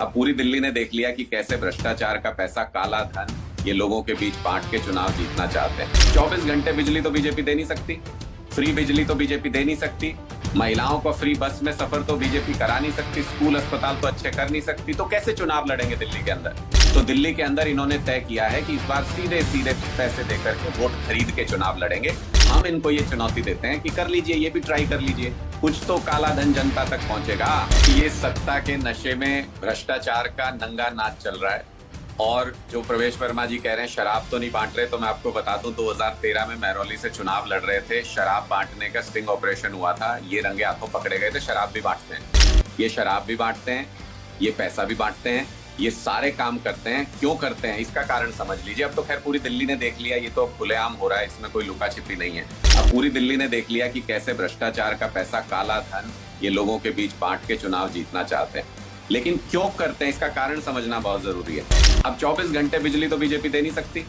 अब पूरी दिल्ली ने देख लिया कि कैसे भ्रष्टाचार का पैसा, काला धन ये लोगों के बीच बांट के चुनाव जीतना चाहते हैं। 24 घंटे बिजली तो बीजेपी दे नहीं सकती, फ्री बिजली तो बीजेपी दे नहीं सकती, महिलाओं को फ्री बस में सफर तो बीजेपी करा नहीं सकती, स्कूल अस्पताल तो अच्छे कर नहीं सकती, तो कैसे चुनाव लड़ेंगे दिल्ली के अंदर? तो दिल्ली के अंदर इन्होंने तय किया है कि इस बार सीधे सीधे पैसे देकर के वोट खरीद के चुनाव लड़ेंगे। हम इनको ये चुनौती देते हैं कि कर लीजिए, ये भी ट्राई कर लीजिए, कुछ तो काला धन जनता तक पहुंचेगा। ये सत्ता के नशे में भ्रष्टाचार का नंगा नाच चल रहा है। और जो प्रवेश वर्मा जी कह रहे हैं शराब तो नहीं बांट रहे, तो मैं आपको बता दूं 2013 में महरौली से चुनाव लड़ रहे थे, शराब बांटने का स्टिंग ऑपरेशन हुआ था, ये रंगे हाथों पकड़े गए थे। शराब भी बांटते हैं, ये शराब भी बांटते हैं, ये पैसा भी बांटते हैं, ये सारे काम करते हैं। क्यों करते हैं इसका कारण समझ लीजिए। अब तो खैर पूरी दिल्ली ने देख लिया, ये तो खुलेआम हो रहा है, इसमें कोई लुका छिपी नहीं है। अब पूरी दिल्ली ने देख लिया कि कैसे भ्रष्टाचार का पैसा, काला धन ये लोगों के बीच बांट के चुनाव जीतना चाहते हैं। लेकिन क्यों करते हैं इसका कारण समझना बहुत जरूरी है। अब 24 घंटे बिजली तो बीजेपी दे नहीं सकती,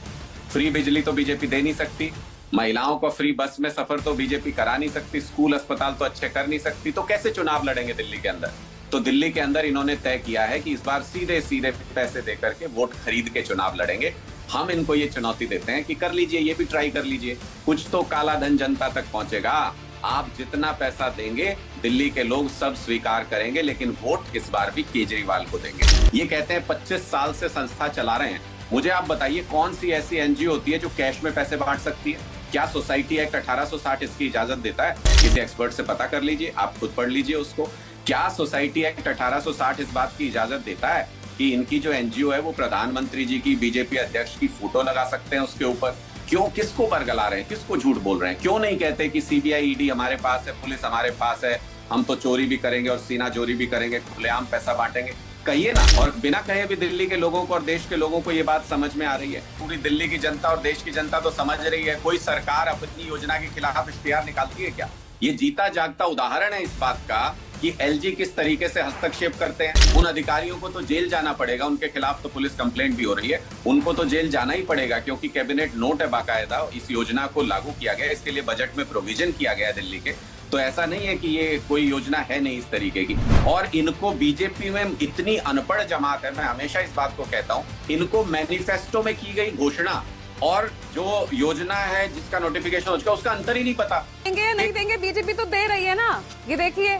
फ्री बिजली तो बीजेपी दे नहीं सकती, महिलाओं को फ्री बस में सफर तो बीजेपी करा नहीं सकती, स्कूल अस्पताल तो अच्छे कर नहीं सकती, तो कैसे चुनाव लड़ेंगे दिल्ली के अंदर? तो दिल्ली के अंदर इन्होंने तय किया है कि इस बार सीधे सीधे पैसे देकर के वोट खरीद के चुनाव लड़ेंगे। हम इनको ये चुनौती देते हैं कि कर लीजिए, ये भी ट्राई कर लीजिए, कुछ तो काला धन जनता तक पहुंचेगा। आप जितना पैसा देंगे दिल्ली के लोग सब स्वीकार करेंगे, लेकिन वोट इस बार भी केजरीवाल को देंगे। ये कहते हैं 25 साल से संस्था चला रहे हैं। मुझे आप बताइए कौन सी ऐसी एनजीओ होती है जो कैश में पैसे बांट सकती है? क्या सोसाइटी एक्ट 1860 इसकी इजाजत देता है? किसी एक्सपर्ट से पता कर लीजिए, आप खुद पढ़ लीजिए उसको। क्या सोसाइटी एक्ट 1860 इस बात की इजाजत देता है कि इनकी जो एनजीओ है वो प्रधानमंत्री जी की, बीजेपी अध्यक्ष की फोटो लगा सकते हैं उसके ऊपर? क्यों, किसको बरगला रहे हैं, किसको झूठ बोल रहे हैं? क्यों नहीं कहते कि सीबीआई, ईडी हमारे पास है, पुलिस हमारे पास है, हम तो चोरी भी करेंगे और सीना चोरी भी करेंगे, खुलेआम पैसा बांटेंगे? कहिए ना। और बिना कहे भी दिल्ली के लोगों को और देश के लोगों को ये बात समझ में आ रही है। पूरी दिल्ली की जनता और देश की जनता तो समझ रही है। कोई सरकार अपनी योजना के खिलाफ इश्तिहार निकालती है क्या? ये जीता जागता उदाहरण है इस बात का कि एलजी किस तरीके से हस्तक्षेप करते हैं। उन अधिकारियों को तो जेल जाना पड़ेगा, उनके खिलाफ तो पुलिस कंप्लेंट भी हो रही है, उनको तो जेल जाना ही पड़ेगा, क्योंकि कैबिनेट नोट है बाकायदा, इस योजना को लागू किया गया, इसके लिए बजट में प्रोविजन किया गया है दिल्ली के। तो ऐसा नहीं है कि ये कोई योजना है नहीं इस तरीके की। और इनको बीजेपी में इतनी अनपढ़ जमात है, मैं हमेशा इस बात को कहता हूँ, इनको मैनिफेस्टो में की गई घोषणा और जो योजना है जिसका नोटिफिकेशन हो चुका उसका अंतर ही नहीं पता। देंगे नहीं देंगे, बीजेपी तो दे रही है ना। ये देखिए,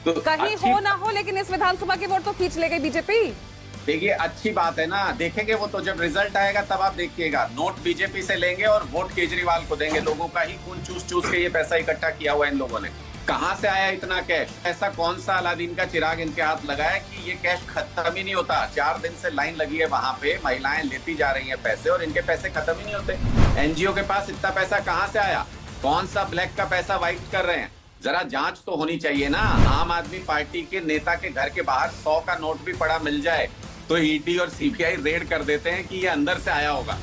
तो कहीं हो ना हो, लेकिन इस विधानसभा की वोट तो खींच ले गई बीजेपी। देखिए अच्छी बात है ना, देखेंगे वो तो जब रिजल्ट आएगा तब आप देखिएगा। नोट बीजेपी से लेंगे और वोट केजरीवाल को देंगे। लोगों का ही खून चूस चूस के ये पैसा इकट्ठा किया हुआ है इन लोगों ने। कहां से आया इतना कैश? ऐसा कौन सा अलादीन का चिराग इनके हाथ लगा है कि ये कैश खत्म ही नहीं होता? 4 दिन से लाइन लगी है वहां पे, महिलाएं लेती जा रही हैं पैसे और इनके पैसे खत्म ही नहीं होते। एनजीओ के पास इतना पैसा कहां से आया? कौन सा ब्लैक का पैसा व्हाइट कर रहे हैं? जरा जांच तो होनी चाहिए ना। आम आदमी पार्टी के नेता के घर के बाहर 100 का नोट भी पड़ा मिल जाए तो ईडी और सीबीआई रेड कर देते हैं कि ये अंदर से आया होगा।